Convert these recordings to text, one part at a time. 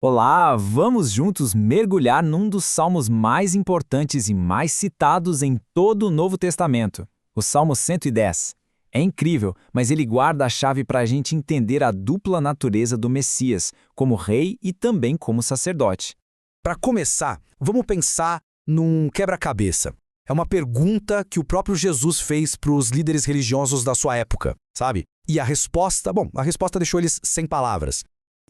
Olá, vamos juntos mergulhar num dos salmos mais importantes e mais citados em todo o Novo Testamento, o Salmo 110. É incrível, mas ele guarda a chave para a gente entender a dupla natureza do Messias, como rei e também como sacerdote. Para começar, vamos pensar num quebra-cabeça. É uma pergunta que o próprio Jesus fez para os líderes religiosos da sua época, sabe? E a resposta deixou eles sem palavras.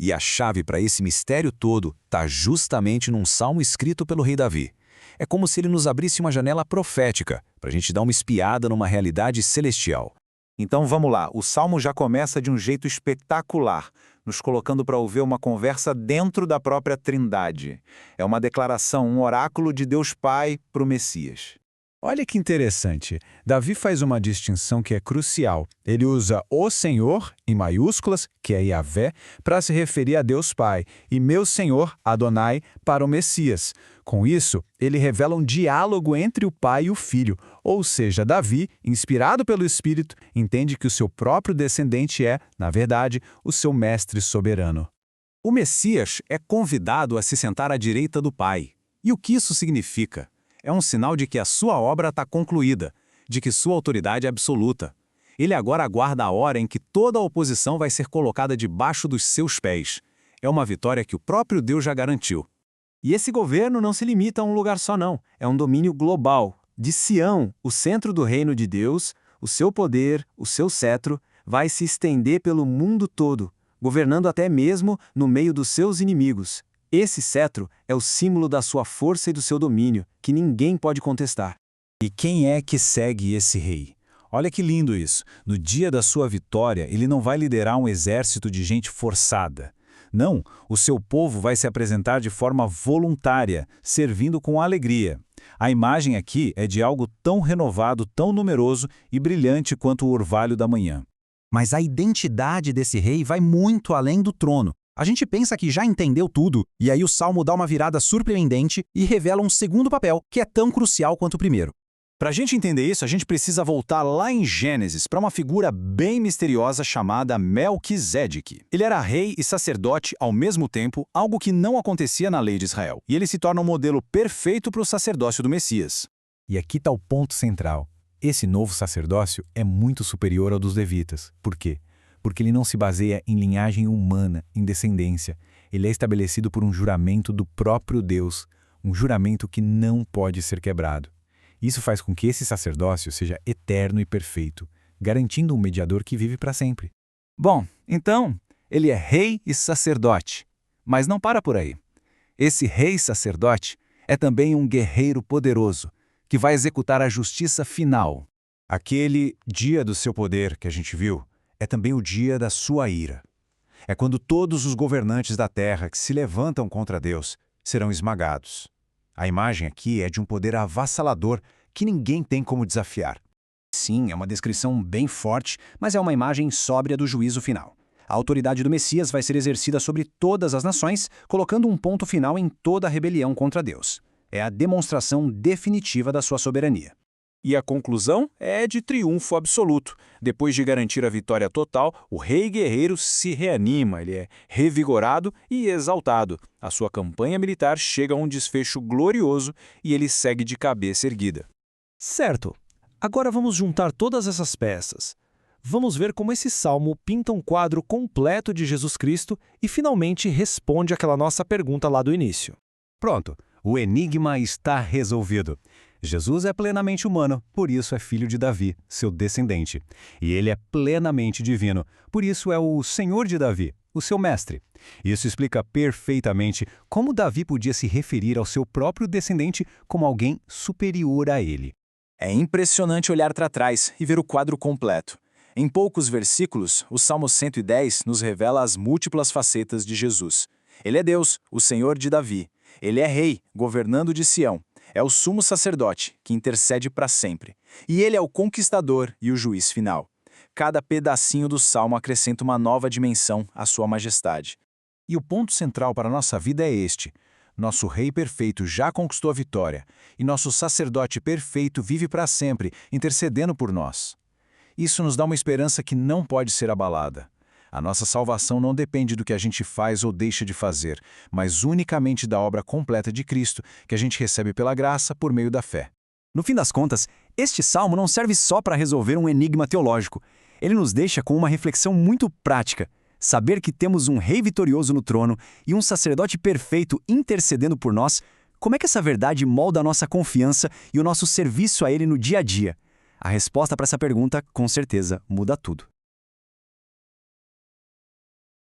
E a chave para esse mistério todo está justamente num salmo escrito pelo rei Davi. É como se ele nos abrisse uma janela profética, para a gente dar uma espiada numa realidade celestial. Então vamos lá, o salmo já começa de um jeito espetacular, nos colocando para ouvir uma conversa dentro da própria Trindade. É uma declaração, um oráculo de Deus Pai para o Messias. Olha que interessante. Davi faz uma distinção que é crucial. Ele usa o Senhor, em maiúsculas, que é Yahvé, para se referir a Deus Pai, e meu Senhor, Adonai, para o Messias. Com isso, ele revela um diálogo entre o pai e o filho, ou seja, Davi, inspirado pelo Espírito, entende que o seu próprio descendente é, na verdade, o seu mestre soberano. O Messias é convidado a se sentar à direita do Pai. E o que isso significa? É um sinal de que a sua obra está concluída, de que sua autoridade é absoluta. Ele agora aguarda a hora em que toda a oposição vai ser colocada debaixo dos seus pés. É uma vitória que o próprio Deus já garantiu. E esse governo não se limita a um lugar só não, é um domínio global. De Sião, o centro do reino de Deus, o seu poder, o seu cetro, vai se estender pelo mundo todo, governando até mesmo no meio dos seus inimigos. Esse cetro é o símbolo da sua força e do seu domínio, que ninguém pode contestar. E quem é que segue esse rei? Olha que lindo isso. No dia da sua vitória, ele não vai liderar um exército de gente forçada. Não, o seu povo vai se apresentar de forma voluntária, servindo com alegria. A imagem aqui é de algo tão renovado, tão numeroso e brilhante quanto o orvalho da manhã. Mas a identidade desse rei vai muito além do trono. A gente pensa que já entendeu tudo, e aí o Salmo dá uma virada surpreendente e revela um segundo papel, que é tão crucial quanto o primeiro. Para a gente entender isso, a gente precisa voltar lá em Gênesis para uma figura bem misteriosa chamada Melquisedeque. Ele era rei e sacerdote ao mesmo tempo, algo que não acontecia na lei de Israel. E ele se torna um modelo perfeito para o sacerdócio do Messias. E aqui está o ponto central. Esse novo sacerdócio é muito superior ao dos levitas. Por quê? Porque ele não se baseia em linhagem humana, em descendência. Ele é estabelecido por um juramento do próprio Deus, um juramento que não pode ser quebrado. Isso faz com que esse sacerdócio seja eterno e perfeito, garantindo um mediador que vive para sempre. Bom, então, ele é rei e sacerdote. Mas não para por aí. Esse rei sacerdote é também um guerreiro poderoso, que vai executar a justiça final. Aquele dia do seu poder que a gente viu é também o dia da sua ira. É quando todos os governantes da terra que se levantam contra Deus serão esmagados. A imagem aqui é de um poder avassalador que ninguém tem como desafiar. Sim, é uma descrição bem forte, mas é uma imagem sóbria do juízo final. A autoridade do Messias vai ser exercida sobre todas as nações, colocando um ponto final em toda a rebelião contra Deus. É a demonstração definitiva da sua soberania. E a conclusão é de triunfo absoluto. Depois de garantir a vitória total, o rei guerreiro se reanima, ele é revigorado e exaltado. A sua campanha militar chega a um desfecho glorioso e ele segue de cabeça erguida. Certo. Agora vamos juntar todas essas peças. Vamos ver como esse salmo pinta um quadro completo de Jesus Cristo e finalmente responde àquela nossa pergunta lá do início. Pronto, o enigma está resolvido. Jesus é plenamente humano, por isso é filho de Davi, seu descendente. E ele é plenamente divino, por isso é o Senhor de Davi, o seu mestre. Isso explica perfeitamente como Davi podia se referir ao seu próprio descendente como alguém superior a ele. É impressionante olhar para trás e ver o quadro completo. Em poucos versículos, o Salmo 110 nos revela as múltiplas facetas de Jesus. Ele é Deus, o Senhor de Davi. Ele é rei, governando de Sião. É o sumo sacerdote, que intercede para sempre. E ele é o conquistador e o juiz final. Cada pedacinho do salmo acrescenta uma nova dimensão à sua majestade. E o ponto central para a nossa vida é este. Nosso rei perfeito já conquistou a vitória, e nosso sacerdote perfeito vive para sempre, intercedendo por nós. Isso nos dá uma esperança que não pode ser abalada. A nossa salvação não depende do que a gente faz ou deixa de fazer, mas unicamente da obra completa de Cristo, que a gente recebe pela graça por meio da fé. No fim das contas, este salmo não serve só para resolver um enigma teológico. Ele nos deixa com uma reflexão muito prática. Saber que temos um rei vitorioso no trono e um sacerdote perfeito intercedendo por nós, como é que essa verdade molda a nossa confiança e o nosso serviço a ele no dia a dia? A resposta para essa pergunta, com certeza, muda tudo.